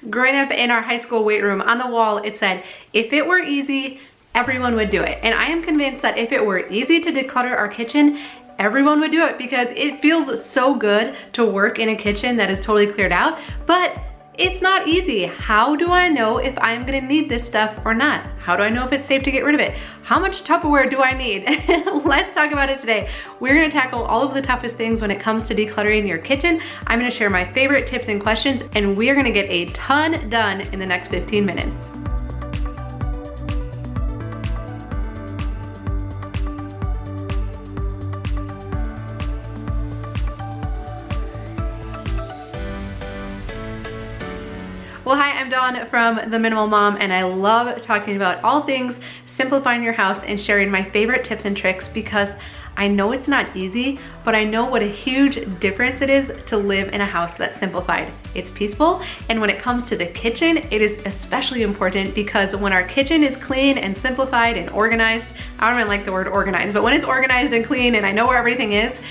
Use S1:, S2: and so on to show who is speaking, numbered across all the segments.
S1: Growing up in our high school weight room, on the wall it said, if it were easy, everyone would do it. And I am convinced that if it were easy to declutter our kitchen, everyone would do it, because it feels so good to work in a kitchen that is totally cleared out, but it's not easy. How do I know if I'm gonna need this stuff or not? How do I know if it's safe to get rid of it? How much Tupperware do I need? Let's talk about it today. We're gonna tackle all of the toughest things when it comes to decluttering your kitchen. I'm gonna share my favorite tips and questions, and we are gonna get a ton done in the next 15 minutes. Well, hi, I'm Dawn from The Minimal Mom, and I love talking about all things simplifying your house and sharing my favorite tips and tricks, because I know it's not easy, but I know what a huge difference it is to live in a house that's simplified. It's peaceful, and when it comes to the kitchen, it is especially important, because when our kitchen is clean and simplified and organized, I don't even like the word organized, but when it's organized and clean and I know where everything is,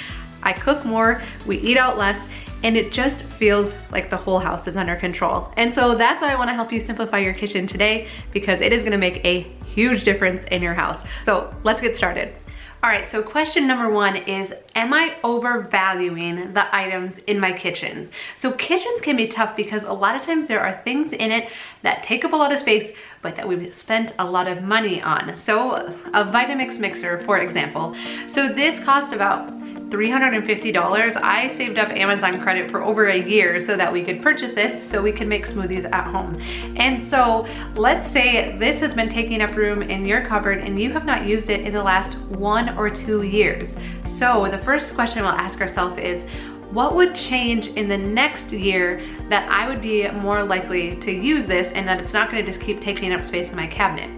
S1: I cook more, we eat out less, and it just feels like the whole house is under control. And so that's why I wanna help you simplify your kitchen today, because it is gonna make a huge difference in your house. So let's get started. All right, so question number one is, am I overvaluing the items in my kitchen? So kitchens can be tough because a lot of times there are things in it that take up a lot of space, but that we've spent a lot of money on. So a Vitamix mixer, for example. So this cost about $350. I saved up Amazon credit for over a year so that we could purchase this so we can make smoothies at home. And so let's say this has been taking up room in your cupboard and you have not used it in the last 1 or 2 years. So the first question we'll ask ourselves is, what would change in the next year that I would be more likely to use this and that it's not gonna just keep taking up space in my cabinet?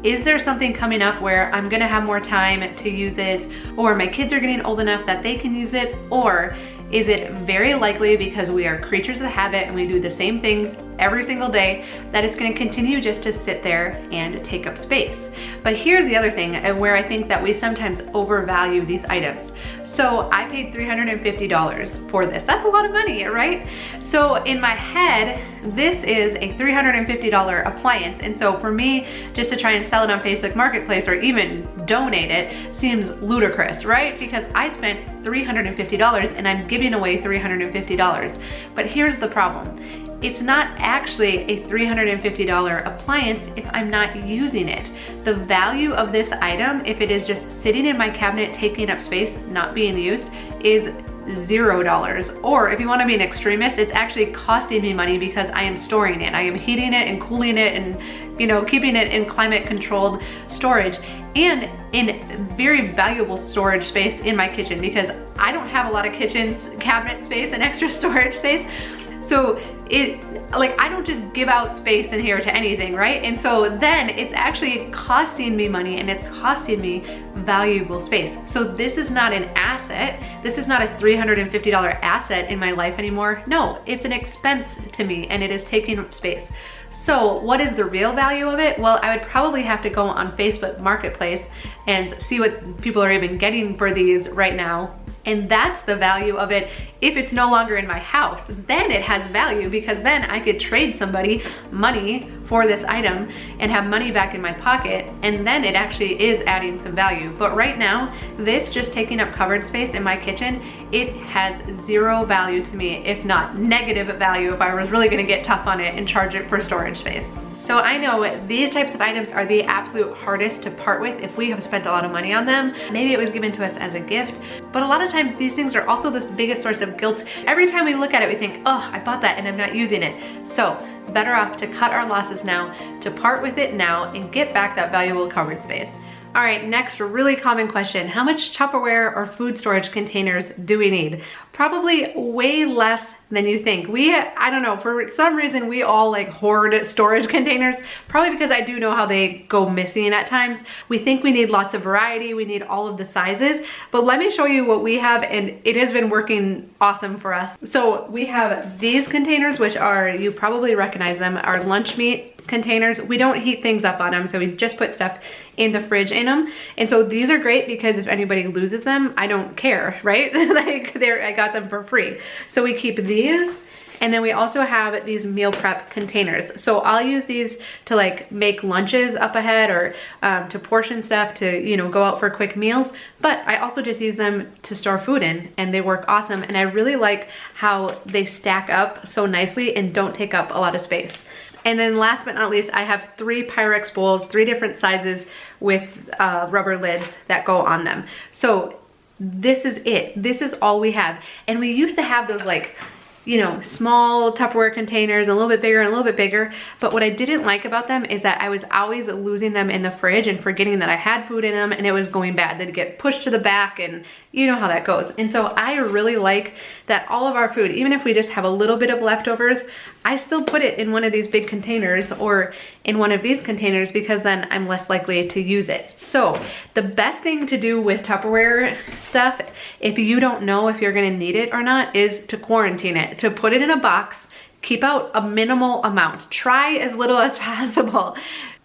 S1: Is there something coming up where I'm gonna have more time to use it, or my kids are getting old enough that they can use it, or is it very likely, because we are creatures of habit and we do the same things every single day, that it's gonna continue just to sit there and take up space? But here's the other thing where I think that we sometimes overvalue these items. So I paid $350 for this. That's a lot of money, right? So in my head, this is a $350 appliance. And so for me, just to try and sell it on Facebook Marketplace or even donate it seems ludicrous, right? Because I spent $350 and I'm giving away $350. But here's the problem. It's not actually a $350 appliance if I'm not using it. The value of this item, if it is just sitting in my cabinet taking up space, not being used, is $0. Or if you want to be an extremist, it's actually costing me money because I am storing it. I am heating it and cooling it and, you know, keeping it in climate controlled storage and in very valuable storage space in my kitchen, because I don't have a lot of cabinet space and extra storage space. So I don't just give out space in here to anything, right? And so then it's actually costing me money and it's costing me valuable space. So this is not an asset. This is not a $350 asset in my life anymore. No, it's an expense to me and it is taking up space. So what is the real value of it? Well, I would probably have to go on Facebook Marketplace and see what people are even getting for these right now. And that's the value of it. If it's no longer in my house, then it has value, because then I could trade somebody money for this item and have money back in my pocket, and then it actually is adding some value. But right now, this just taking up cupboard space in my kitchen, it has zero value to me, if not negative value, if I was really gonna get tough on it and charge it for storage space. So I know these types of items are the absolute hardest to part with if we have spent a lot of money on them. Maybe it was given to us as a gift, but a lot of times these things are also the biggest source of guilt. Every time we look at it, we think, oh, I bought that and I'm not using it. So better off to cut our losses now, to part with it now and get back that valuable cupboard space. All right, next really common question. How much Tupperware or food storage containers do we need? Probably way less than you think. I don't know, for some reason we all like hoard storage containers, probably because I do know how they go missing at times. We think we need lots of variety, we need all of the sizes, but let me show you what we have, and it has been working awesome for us. So we have these containers, which are, you probably recognize them, our lunch meat containers. We don't heat things up on them, so we just put stuff in the fridge in them. And so these are great because if anybody loses them, I don't care, right? Like I got them for free. So we keep these And then we also have these meal prep containers. So I'll use these to like make lunches up ahead, or to portion stuff to, you know, go out for quick meals. But I also just use them to store food in, and they work awesome. And I really like how they stack up so nicely and don't take up a lot of space. And then last but not least, I have 3 Pyrex bowls, 3 different sizes with rubber lids that go on them. So this is it. This is all we have. And we used to have those, like, you know, small Tupperware containers, a little bit bigger and a little bit bigger. But what I didn't like about them is that I was always losing them in the fridge and forgetting that I had food in them, and it was going bad. They'd get pushed to the back, and you know how that goes. And so I really like that all of our food, even if we just have a little bit of leftovers, I still put it in one of these big containers or in one of these containers, because then I'm less likely to use it. So the best thing to do with Tupperware stuff, if you don't know if you're gonna need it or not, is to quarantine it, to put it in a box, keep out a minimal amount, try as little as possible.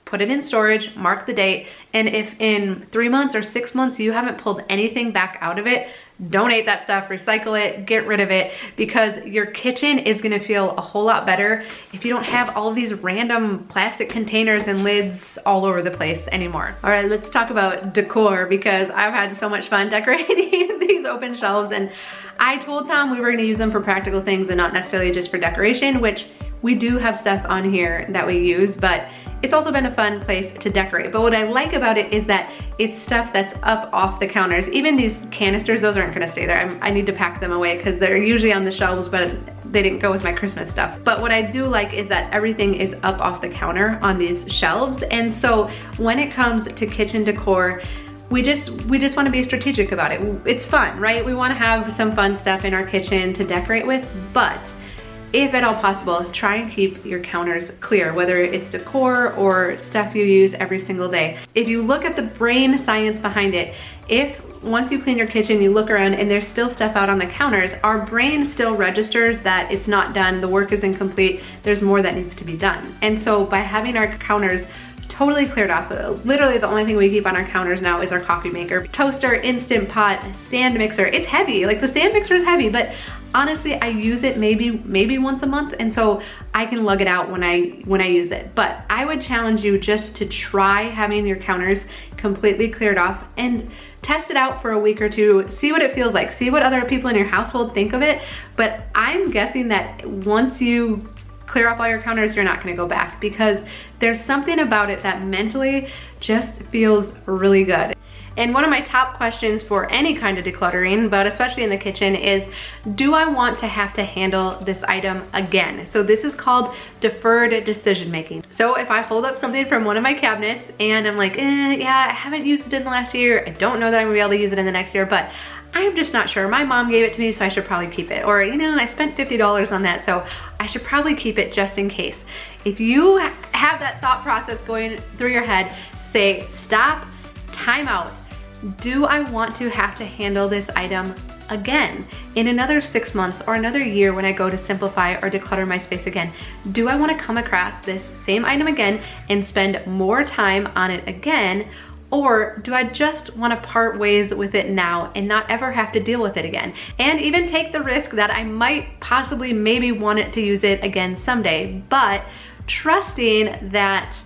S1: Put it in storage, mark the date, and if in 3 months or 6 months you haven't pulled anything back out of it, donate that stuff, recycle it, get rid of it, because your kitchen is gonna feel a whole lot better if you don't have all of these random plastic containers and lids all over the place anymore. All right, let's talk about decor, because I've had so much fun decorating these open shelves, and I told Tom we were gonna use them for practical things and not necessarily just for decoration, which we do have stuff on here that we use, but it's also been a fun place to decorate. But what I like about it is that it's stuff that's up off the counters. Even these canisters, those aren't gonna stay there. I need to pack them away because they're usually on the shelves, but they didn't go with my Christmas stuff. But what I do like is that everything is up off the counter on these shelves. And so when it comes to kitchen decor, we just want to be strategic about it. It's fun, right? We want to have some fun stuff in our kitchen to decorate with, but if at all possible, try and keep your counters clear, whether it's decor or stuff you use every single day. If you look at the brain science behind it, if once you clean your kitchen, you look around and there's still stuff out on the counters, our brain still registers that it's not done, the work is incomplete, there's more that needs to be done. And so by having our counters totally cleared off, literally the only thing we keep on our counters now is our coffee maker, toaster, Instant Pot, stand mixer. It's heavy, like the stand mixer is heavy, but honestly, I use it maybe once a month, and so I can lug it out when I use it. But I would challenge you just to try having your counters completely cleared off and test it out for a week or two, see what it feels like, see what other people in your household think of it. But I'm guessing that once you clear off all your counters, you're not gonna go back, because there's something about it that mentally just feels really good. And one of my top questions for any kind of decluttering, but especially in the kitchen, is do I want to have to handle this item again? So this is called deferred decision making. So if I hold up something from one of my cabinets and I'm like, yeah, I haven't used it in the last year, I don't know that I'm gonna be able to use it in the next year, but I'm just not sure. My mom gave it to me, so I should probably keep it. Or, you know, I spent $50 on that, so I should probably keep it just in case. If you have that thought process going through your head, say, stop, time out. Do I want to have to handle this item again in another 6 months or another year when I go to simplify or declutter my space again? Do I want to come across this same item again and spend more time on it again? Or do I just want to part ways with it now and not ever have to deal with it again? And even take the risk that I might possibly maybe want it to use it again someday, but trusting that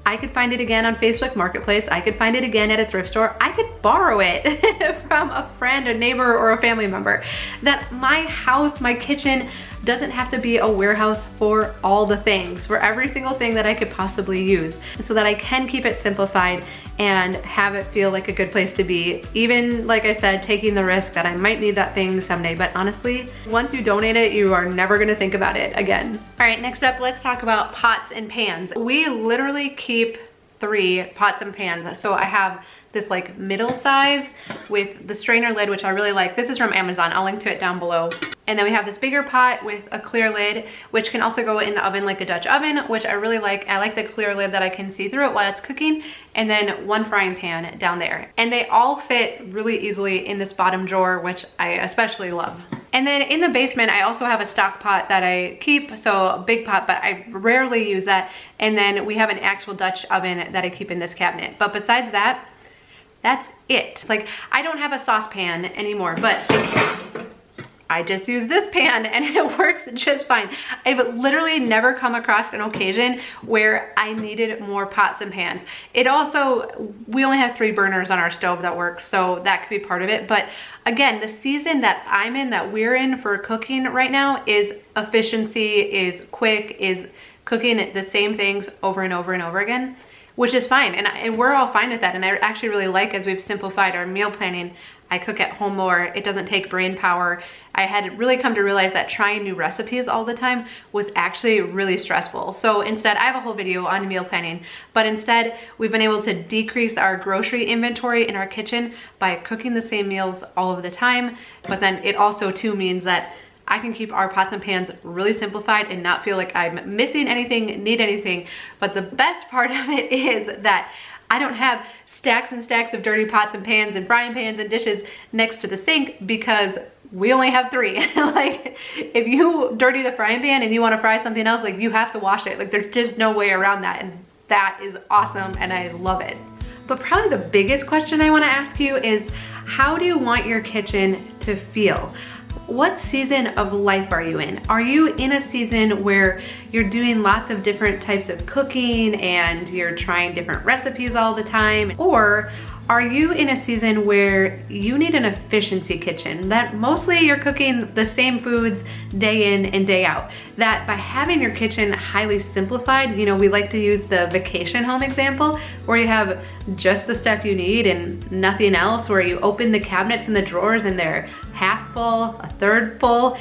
S1: I could find it again on Facebook Marketplace, I could find it again at a thrift store, I could borrow it from a friend, a neighbor, or a family member. That my house, my kitchen, doesn't have to be a warehouse for all the things, for every single thing that I could possibly use, so that I can keep it simplified and have it feel like a good place to be. Even, like I said, taking the risk that I might need that thing someday, but honestly, once you donate it, you are never gonna think about it again. All right, next up, let's talk about pots and pans. We literally keep 3 pots and pans. So I have this like middle size with the strainer lid, which I really like. This is from Amazon. I'll link to it down below. And then we have this bigger pot with a clear lid, which can also go in the oven like a Dutch oven, which I really like. I like the clear lid that I can see through it while it's cooking. And then 1 frying pan down there. And they all fit really easily in this bottom drawer, which I especially love. And then in the basement, I also have a stock pot that I keep, so a big pot, but I rarely use that. And then we have an actual Dutch oven that I keep in this cabinet. But besides that, that's it. It's like, I don't have a saucepan anymore, but I just use this pan and it works just fine. I've literally never come across an occasion where I needed more pots and pans. It also, we only have 3 burners on our stove that works, so that could be part of it. But again, the season that I'm in, that we're in for cooking right now, is efficiency, is quick, is cooking the same things over and over and over again, which is fine. And we're all fine with that. And I actually really like, as we've simplified our meal planning, I cook at home more. It doesn't take brain power. I had really come to realize that trying new recipes all the time was actually really stressful. So instead, I have a whole video on meal planning, but instead we've been able to decrease our grocery inventory in our kitchen by cooking the same meals all of the time. But then it also too means that I can keep our pots and pans really simplified and not feel like I'm missing anything, need anything. But the best part of it is that I don't have stacks and stacks of dirty pots and pans and frying pans and dishes next to the sink, because we only have 3. Like, if you dirty the frying pan and you want to fry something else, like, you have to wash it. Like, there's just no way around that, and that is awesome and I love it. But probably the biggest question I want to ask you is, how do you want your kitchen to feel? What season of life are you in? Are you in a season where you're doing lots of different types of cooking and you're trying different recipes all the time? Or are you in a season where you need an efficiency kitchen, that mostly you're cooking the same foods day in and day out? That by having your kitchen highly simplified, you know, we like to use the vacation home example, where you have just the stuff you need and nothing else, where you open the cabinets and the drawers and they're half full, a third full.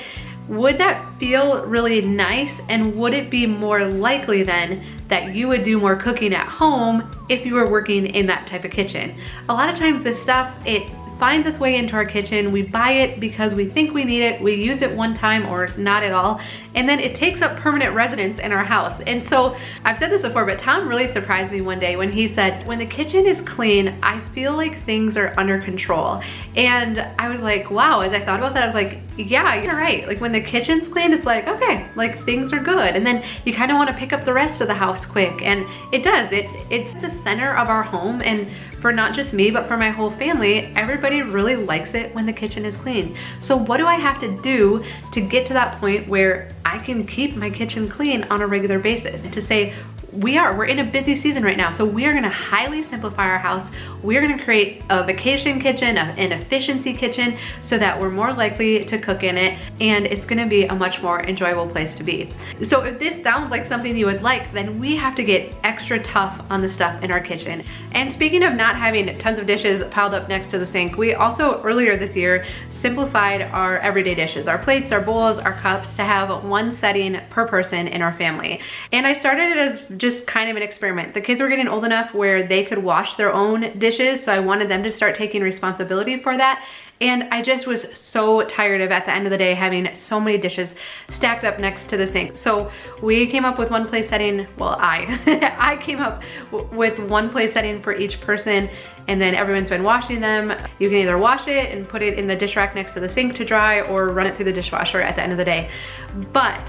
S1: Would that feel really nice? And would it be more likely then that you would do more cooking at home if you were working in that type of kitchen? A lot of times this stuff, it finds its way into our kitchen. We buy it because we think we need it. We use it one time or not at all. And then it takes up permanent residence in our house. And so I've said this before, but Tom really surprised me one day when he said, when the kitchen is clean, I feel like things are under control. And I was like, wow, as I thought about that, I was like, yeah, you're right. Like, when the kitchen's clean, it's like, okay, like, things are good. And then you kind of want to pick up the rest of the house quick. And it does, it's the center of our home. And for not just me, but for my whole family, everybody really likes it when the kitchen is clean. So what do I have to do to get to that point where I can keep my kitchen clean on a regular basis? To say, we're in a busy season right now, so we are gonna highly simplify our house. We're gonna create a vacation kitchen, an efficiency kitchen, so that we're more likely to cook in it, and it's gonna be a much more enjoyable place to be. So if this sounds like something you would like, then we have to get extra tough on the stuff in our kitchen. And speaking of not having tons of dishes piled up next to the sink, we also earlier this year simplified our everyday dishes, our plates, our bowls, our cups, to have one setting per person in our family. And I started it as just kind of an experiment. The kids were getting old enough where they could wash their own dishes, so I wanted them to start taking responsibility for that. And I just was so tired of, at the end of the day, having so many dishes stacked up next to the sink. So we came up with one place setting, well, I came up with one place setting for each person, and then everyone's been washing them. You can either wash it and put it in the dish rack next to the sink to dry, or run it through the dishwasher at the end of the day. But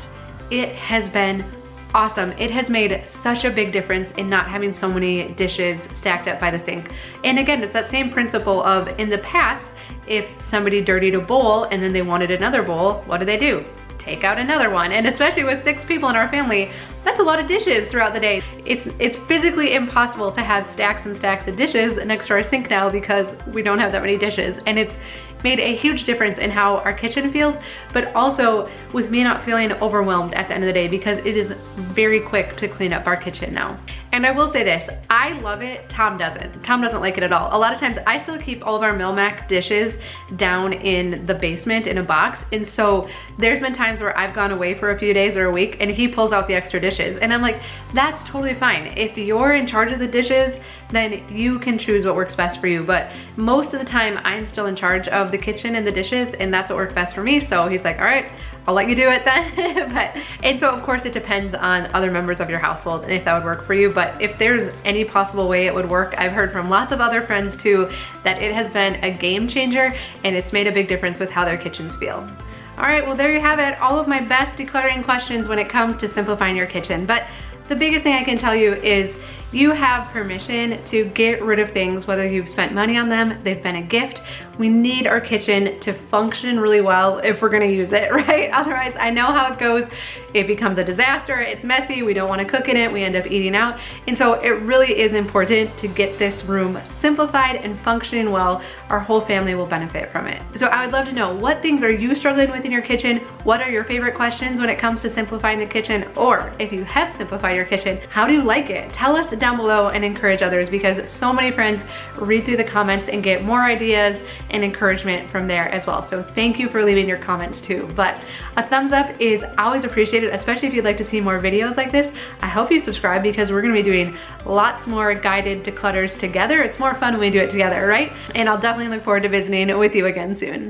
S1: it has been awesome. It has made such a big difference in not having so many dishes stacked up by the sink. And again, it's that same principle of, in the past, if somebody dirtied a bowl and then they wanted another bowl, what do? Take out another one. And especially with 6 people in our family, that's a lot of dishes throughout the day. It's physically impossible to have stacks and stacks of dishes next to our sink now, because we don't have that many dishes. And it's made a huge difference in how our kitchen feels, but also with me not feeling overwhelmed at the end of the day, because it is very quick to clean up our kitchen now. And I will say this, I love it, Tom doesn't. Tom doesn't like it at all. A lot of times I still keep all of our Milmac dishes down in the basement in a box. And so there's been times where I've gone away for a few days or a week and he pulls out the extra dishes. And I'm like, that's totally fine. If you're in charge of the dishes, then you can choose what works best for you. But most of the time I'm still in charge of the kitchen and the dishes, and that's what works best for me. So he's like, all right, I'll let you do it then. And so of course it depends on other members of your household and if that would work for you. But if there's any possible way it would work, I've heard from lots of other friends too, that it has been a game changer and it's made a big difference with how their kitchens feel. All right, well, there you have it. All of my best decluttering questions when it comes to simplifying your kitchen. But the biggest thing I can tell you is You have permission to get rid of things, whether you've spent money on them, they've been a gift. We need our kitchen to function really well if we're gonna use it, right? Otherwise, I know how it goes. It becomes a disaster, it's messy, we don't wanna cook in it, we end up eating out. And so it really is important to get this room simplified and functioning well. Our whole family will benefit from it. So I would love to know, what things are you struggling with in your kitchen? What are your favorite questions when it comes to simplifying the kitchen? Or if you have simplified your kitchen, how do you like it? Tell us down below and encourage others, because so many friends read through the comments and get more ideas and encouragement from there as well. So thank you for leaving your comments too. But a thumbs up is always appreciated, especially if you'd like to see more videos like this. I hope you subscribe, because we're gonna be doing lots more guided declutters together. It's more fun when we do it together, right? And I'll definitely look forward to visiting with you again soon.